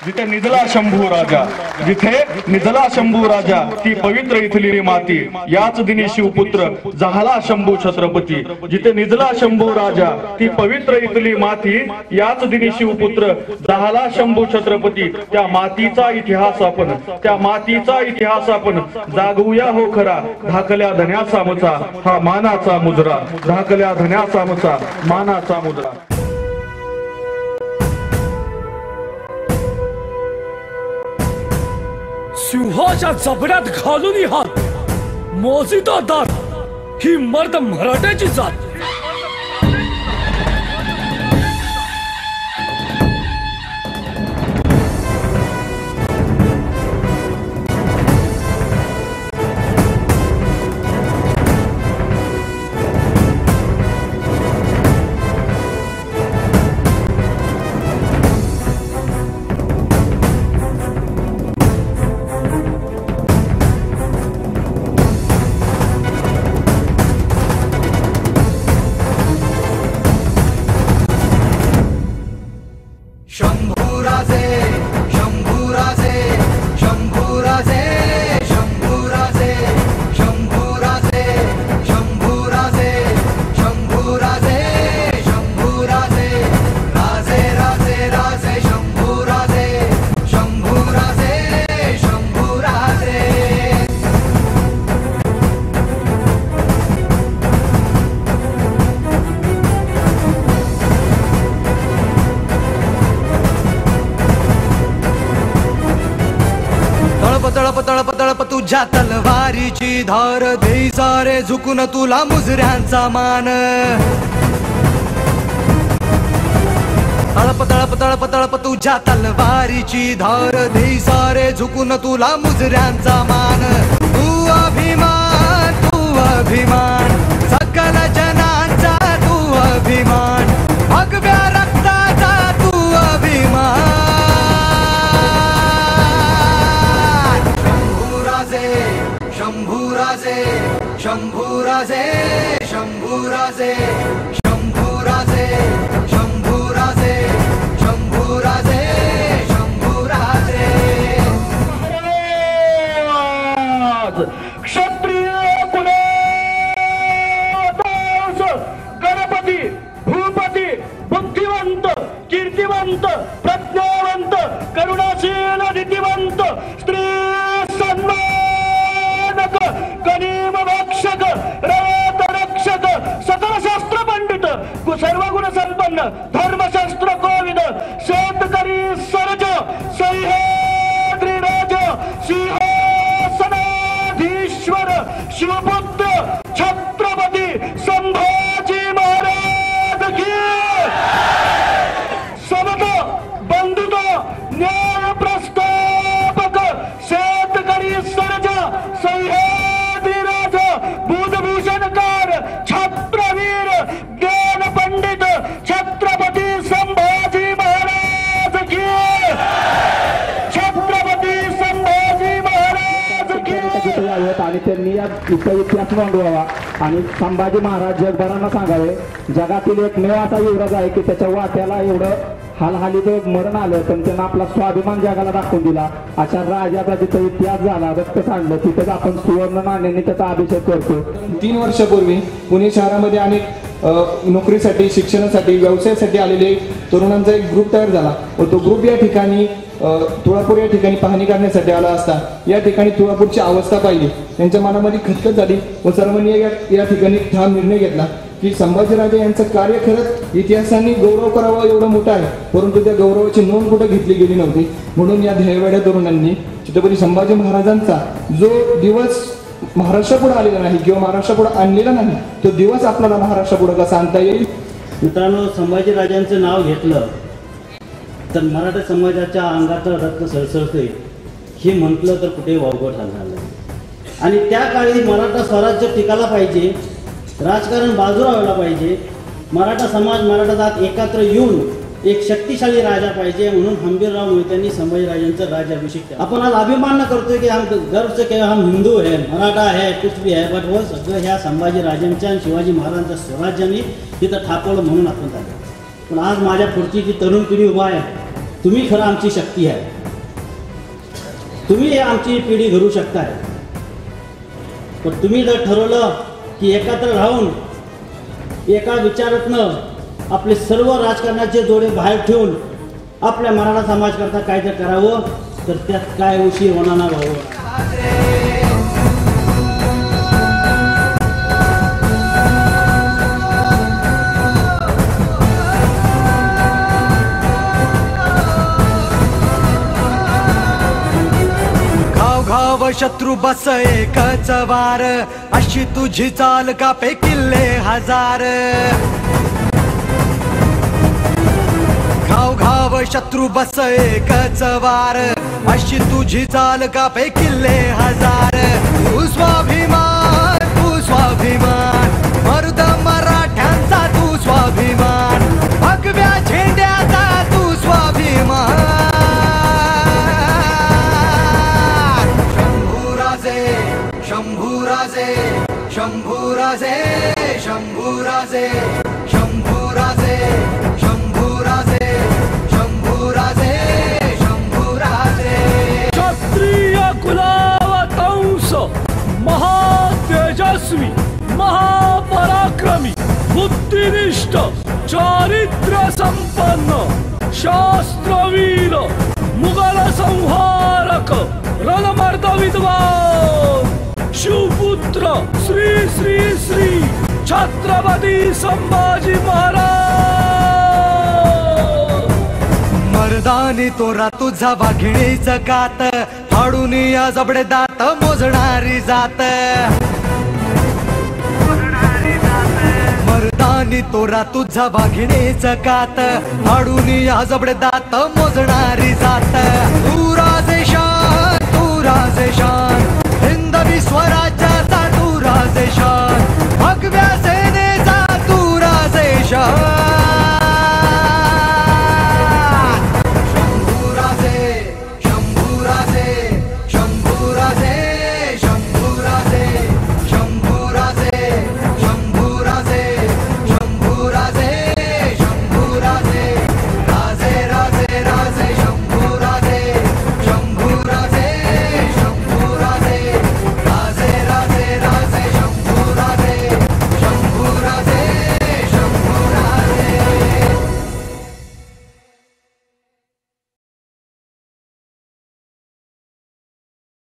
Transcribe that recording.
जिथे निजला शंभू राजा, जिथे निजला शंभू राजा, ती पवित्र इथली माती, याच दिनी शिवपुत्र झाला शंभू छत्रपती. जिथे निजला शंभू राजा, ती पवित्र इथली माती, याच दिनी शिवपुत्र झाला शंभू छत्रपती. त्या मातीचा इतिहास आपण, त्या मातीचा इतिहास आपण जागवूया हो खरा. धाकल्या धन्याचा आमचा हा मानाचा मुजरा, धाकल्या धन्याचा आमचा मानाचा मुजरा. सिंहाच्या जबड्यात घालून हात मोजिदा दात ही मर्द मराठ्याची जात. तुझ्या तलवारीची धार देई सारे झुकून तुला मुजऱ्यांचा मान. तळप तळप तळप तळप तुझ्या तलवारीची धार देई सारे झुकून तुला मुजऱ्यांचा मान. तू अभिमान, तू अभिमान, सकल जनांचा तू अभिमान, भगव्या रक्ताचा तू अभिमान. शंभूराजे शंभूराजे शंभूराजे शंभूराजे शंभूराजे शंभूराजे शंभूराजे. क्षत्रिय कुलदास गणपती भूपती बुद्धिवंत कीर्तिवंत प्रज्ञावंत करुणाशील नीतिवंत स्त्री सन्मानक गणिम भक्षक रयत रक्षक सकल शास्त्र पंडित सर्व गुण संपन्न धर्मशास्त्र कोविद शेतकरी सर्ज सह्याद्री राज सिंहासनाधीश्वर शिवपुत्र छत्रपती संभाजी महाराज की. समता बंधुता न्याय प्रस्थापक शेतकरी सर्जा सह्याद्री राजा बुधभूषणकार छत्रवीर ज्ञान पंडित छत्रपती संभाजी महाराज की. छत्रपती संभाजी महाराज की. आणि त्यांनी या इतिहास नोंदवावा आणि संभाजी महाराज जगभरांना सांगावे. जगातील एकमेव असा युवराज आहे की त्याच्या वाट्याला एवढं हालहालीचं मरण आलं पण त्यांना आपला स्वाभिमान जगाला दाखवून दिला. अशा राजाचा जिथं इतिहास झाला रक्त सांडलं तिथंच आपण सुवर्ण नाण्याने त्याचा अभिषेक करतो. 3 वर्षापूर्वी पुणे शहरामध्ये अनेक नोकरीसाठी शिक्षणासाठी व्यवसायासाठी आलेले तरुणांचा एक ग्रुप तयार झाला व तो ग्रुप या ठिकाणी तुळापूर या ठिकाणी पाहणी करण्यासाठी आला असता या ठिकाणी तुळापूरची अवस्था पाहिली. त्यांच्या मनामध्ये खचखच झाली व सर्वांनी या ठिकाणी ठाम निर्णय घेतला की संभाजीराजे यांचं कार्य खरंच इतिहासाने गौरव करावा एवढं मोठं आहे परंतु त्या गौरवाची नोंद कुठं घेतली गेली नव्हती. म्हणून या ध्येयवेड्या तरुणांनी छत्रपती संभाजी महाराजांचा जो दिवस महाराष्ट्रापुढे आलेला नाही किंवा महाराष्ट्रापुढे आणलेला नाही तो दिवस आपल्याला महाराष्ट्रापुढे कसा आणता येईल. मित्रांनो, संभाजीराजांचं नाव घेतलं तर मराठा समाजाच्या अंगाचं रक्त सळसळते हे म्हटलं तर कुठे वावगं ठरणार नाही. आणि त्या काळी मराठा स्वराज्य टिकायला पाहिजे, राजकारण बाजूला व्हायला पाहिजे, मराठा समाज मराठा जात एकत्र येऊन एक शक्तिशाली राजा पाहिजे म्हणून हंबीरराव मोहित्यांनी संभाजीराजांचा राज्याभिषेक केला. आपण आज अभिमान करतोय की हम गर्व से कि हम हिंदू है, मराठा है, कुछ भी है, बट वो सगळं ह्या संभाजीराजांच्या आणि शिवाजी महाराजांच्या स्वराज्याने तिथं ठाकवलं म्हणून आपण झालं. पण आज माझ्या पुढची जी तरुण पिढी उभा आहे तुम्ही खरं आमची शक्ती आहे. तुम्ही आमची पिढी घडू शकताय. पण तुम्ही जर ठरवलं की एकत्र राहून एका विचारातनं आपले सर्व राजकारणाचे जोडे बाहेर ठेवून आपल्या मराठा समाज करता काय तर करावं, तर त्यात काय उशीर होणार ना भाऊ. घाव शत्रू बस एकच वार, अशी तुझी चाल कापे किल्ले हजार. घाव घाव शत्रू बस एकच वार, अशी तुझी चाल कापे किल्ले हजार. तू स्वाभिमान, तू स्वाभिमान, मर्द मराठ्यांचा तू स्वाभिमान, भगव्या झेंड्याचा तू स्वाभिमान. शंभूराजे शंभूराजे शंभूराजे शंभूराजे शंभूराजे शंभूराजे शंभूराजे. क्षत्रिय कुलावतंस, महातेजस्वी, महापराक्रमी, बुद्धिनिष्ठ, चारित्र्य संपन्न, शास्त्रवीर, मुघल संहारक, रणमर्द विद्वान, शिवपुत्र श्री श्री श्री छत्रपती संभाजी महाराज. मर्दानी तोरा तुझा वाघिणीच कात, फाडून या जबडे दात मोजणारी जात. मर्दानी तोरा तुझा वाघिणीच कात, फाडून या जबडे दात मोजणारी